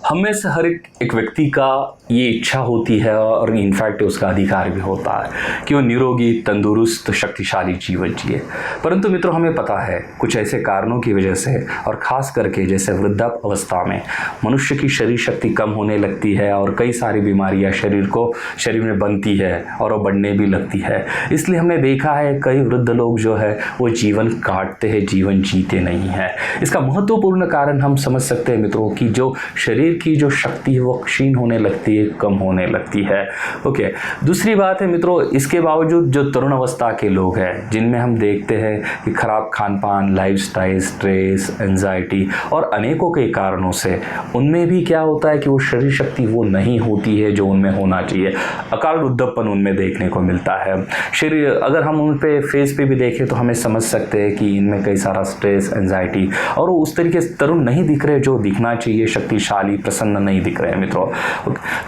हम में से हर एक व्यक्ति का ये इच्छा होती है और इनफैक्ट उसका अधिकार भी होता है कि वो निरोगी, तंदुरुस्त, शक्तिशाली जीवन जिए। परंतु मित्रों, हमें पता है कुछ ऐसे कारणों की वजह से, और ख़ास करके जैसे वृद्धावस्था में मनुष्य की शरीर शक्ति कम होने लगती है और कई सारी बीमारियां शरीर में बनती है और वो बढ़ने भी लगती है। इसलिए हमने देखा है कई वृद्ध लोग जो है वो जीवन काटते हैं, जीवन जीते नहीं हैं। इसका महत्वपूर्ण कारण हम समझ सकते हैं मित्रों कि जो शरीर की जो शक्ति है वो क्षीण होने लगती है, कम होने लगती है। ओके, दूसरी बात है मित्रों, इसके बावजूद जो तरुण अवस्था के लोग हैं जिनमें हम देखते हैं कि खराब खान पान, लाइफस्टाइल, स्ट्रेस, एंजाइटी और अनेकों के कारणों से उनमें भी क्या होता है कि वो शरीर शक्ति वो नहीं होती है जो उनमें होना चाहिए। अकाल वृद्धपन उनमें देखने को मिलता है। शरीर अगर हम उन पे फेस पे भी देखें तो हमें समझ सकते हैं कि इनमें कई सारा स्ट्रेस, एंजाइटी और वो उस तरीके से तरुण नहीं दिख रहे जो दिखना चाहिए, शक्तिशाली, प्रसन्न नहीं दिख रहे हैं मित्रों।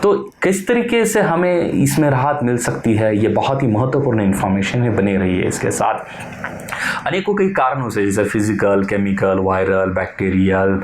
तो किस तरीके से हमें इसमें राहत मिल सकती है, ये बहुत ही महत्वपूर्ण इंफॉर्मेशन है, बने रही है इसके साथ। अनेकों कई कारणों से जैसे physical, chemical, viral, bacterial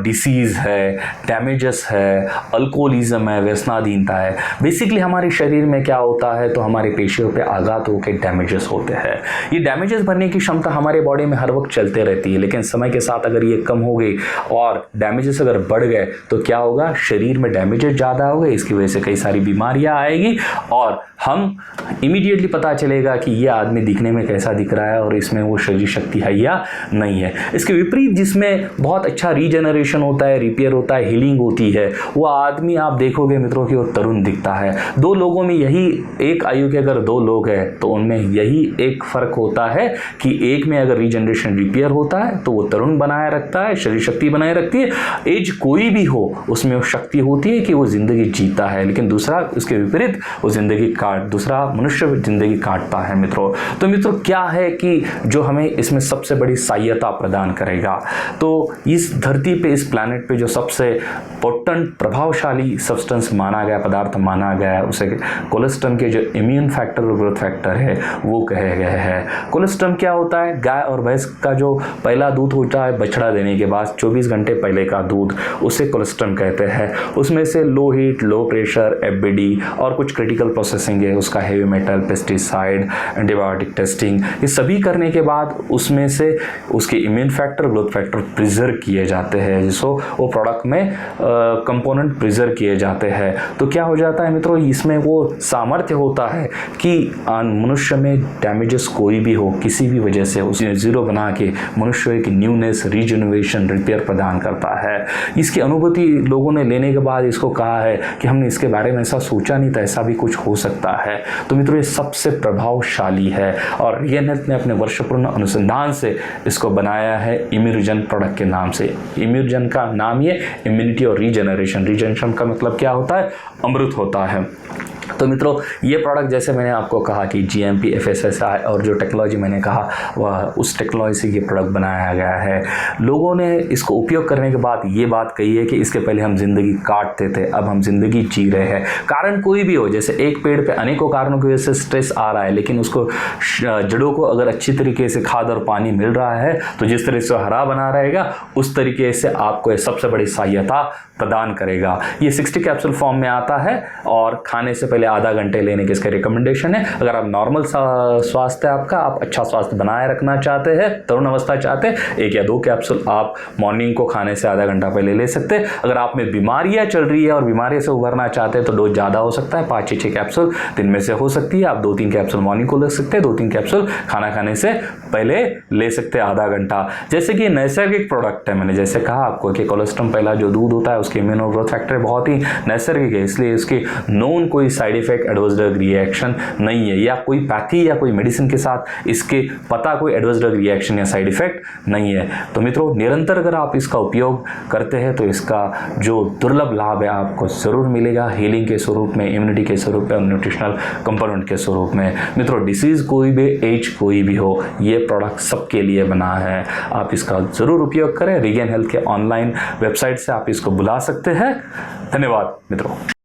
disease है, डैमेजेस है, अल्कोहलिज्म है, व्यसनाधीनता है। बेसिकली हमारे शरीर में क्या होता है तो हमारे पेशियों पे आघात होकर डैमेजेस होते हैं। ये डैमेजेस भरने की क्षमता हमारे बॉडी में हर वक्त चलते रहती है, लेकिन समय के साथ अगर ये कम हो गई और डैमेजेस अगर बढ़ गए तो क्या होगा, शरीर में डैमेजेस ज़्यादा हो गए। इसकी वजह से कई सारी बीमारियाँ आएगी और हम इमीडिएटली पता चलेगा कि ये आदमी दिखने में कैसा दिख रहा है और इसमें वो शरीर शक्ति है या नहीं है। इसके विपरीत जिसमें बहुत अच्छा रीजनरेशन होता है, रिपेयर होता है, हीलिंग होती है, वो आदमी आप देखोगे मित्रों कि वो तरुण दिखता है। दो लोगों में यही, एक आयु के अगर दो लोग हैं तो उनमें यही एक फ़र्क होता है कि एक में अगर रीजनरेशन, रिपेयर होता है तो वो तरुण बनाए रखता है, शरीर शक्ति बनाए रखती है। एज कोई भी हो उसमें वो शक्ति होती है कि वो ज़िंदगी जीता है, लेकिन दूसरा उसके विपरीत वो ज़िंदगी दूसरा मनुष्य ज़िंदगी काटता है मित्रों। तो मित्रों क्या है कि जो हमें इसमें सबसे बड़ी सहायता प्रदान करेगा, तो इस धरती पे, इस प्लैनेट पे जो सबसे पोटेंट, प्रभावशाली सब्सटेंस माना गया, पदार्थ माना गया है, उसे कोलेस्ट्रम के जो इम्यून फैक्टर और ग्रोथ फैक्टर है वो कहे गए हैं। कोलेस्ट्रम क्या होता है, गाय और भैंस का जो पहला दूध होता है बछड़ा देने के बाद 24 घंटे पहले का दूध, उसे कोलेस्ट्रम कहते हैं। उसमें से low heat, low pressure, FBD और कुछ क्रिटिकल प्रोसेसिंग है, उसका heavy metal, pesticide, antibiotic testing, ये सभी करने के बाद उसमें से उसके immune factor, growth factor preserve किए जाते हैं, जिसको वो प्रोडक्ट में कंपोनेंट प्रिजर्व किए जाते हैं। तो क्या हो जाता है मित्रों, इसमें वो सामर्थ्य होता है कि मनुष्य में डैमेजेस कोई भी हो, किसी भी वजह से उसे जीरो बना के मनुष्य की न्यूनेस, रीजनरेशन, रिपेयर प्रदान करता है। इसकी अनुभूति लोगों ने लेने के बाद इसको कहा है कि हमने इसके बारे में ऐसा सोचा नहीं था, ऐसा भी कुछ हो सकता है। तो मित्रों ये सबसे प्रभावशाली है और रिगेन हेल्थ ने अपने वर्षपूर्ण अनुसंधान से इसको बनाया है इम्यूनोजन प्रोडक्ट के नाम से। इम्यूनोजन का नाम ये इम्यूनिटी और रीजनरेशन का मतलब क्या होता है, अमृत होता है। तो मित्रों ये प्रोडक्ट, जैसे मैंने आपको कहा कि GMP, FSSAI और जो टेक्नोलॉजी मैंने कहा वह उस टेक्नोलॉजी से ये प्रोडक्ट बनाया गया है। लोगों ने इसको उपयोग करने के बाद ये बात कही है कि इसके पहले हम जिंदगी काटते थे, अब हम जिंदगी जी रहे हैं। कारण कोई भी हो, जैसे एक पेड़ पे अनेकों कारणों की वजह से स्ट्रेस आ रहा है, लेकिन उसको जड़ों को अगर अच्छी तरीके से खाद और पानी मिल रहा है तो जिस तरह से हरा बना रहेगा उस तरीके से आपको सबसे बड़ी सहायता प्रदान करेगा। ये 60 कैप्सूल फॉर्म में आता है और खाने से पहले आधा घंटे लेने की इसका रिकमेंडेशन है। अगर आप नॉर्मल स्वास्थ्य है आपका, आप अच्छा स्वास्थ्य बनाए रखना चाहते हैं, तरुण अवस्था चाहते हैं, 1 या 2 कैप्सूल आप मॉर्निंग को खाने से आधा घंटा पहले ले सकते हैं। अगर आप में बीमारियां चल रही है और बीमारी से उभरना चाहते हैं तो डोज ज़्यादा हो सकता है, 5 से 6 कैप्सूल दिन में से हो सकती है। आप 2-3 कैप्सूल मॉर्निंग को ले सकते हैं, 2-3 कैप्सूल खाना खाने से पहले ले सकते हैं आधा घंटा। जैसे कि नैसर्गिक प्रोडक्ट है, मैंने जैसे कहा आपको कि कोलेस्ट्रम पहला जो दूध होता है उसके इम्यूनो ग्रोथ फैक्टर बहुत ही नैसर्गिक है, इसलिए इसकी नोन कोई side effect, adverse drug reaction नहीं है, या कोई पैथी या कोई मेडिसिन के साथ इसके पता कोई एडवर्स ड्रग रिएक्शन या साइड इफेक्ट नहीं है। तो मित्रों निरंतर अगर आप इसका उपयोग करते हैं तो इसका जो दुर्लभ लाभ है आपको जरूर मिलेगा, हीलिंग के स्वरूप में, इम्यूनिटी के स्वरूप में और न्यूट्रिशनल कंपोनेंट के स्वरूप में। मित्रों डिसीज कोई भी, एज कोई भी हो, ये प्रोडक्ट सबके लिए बना है। आप इसका जरूर उपयोग करें। रिगेन हेल्थ के ऑनलाइन वेबसाइट से आप इसको बुला सकते हैं। धन्यवाद मित्रों।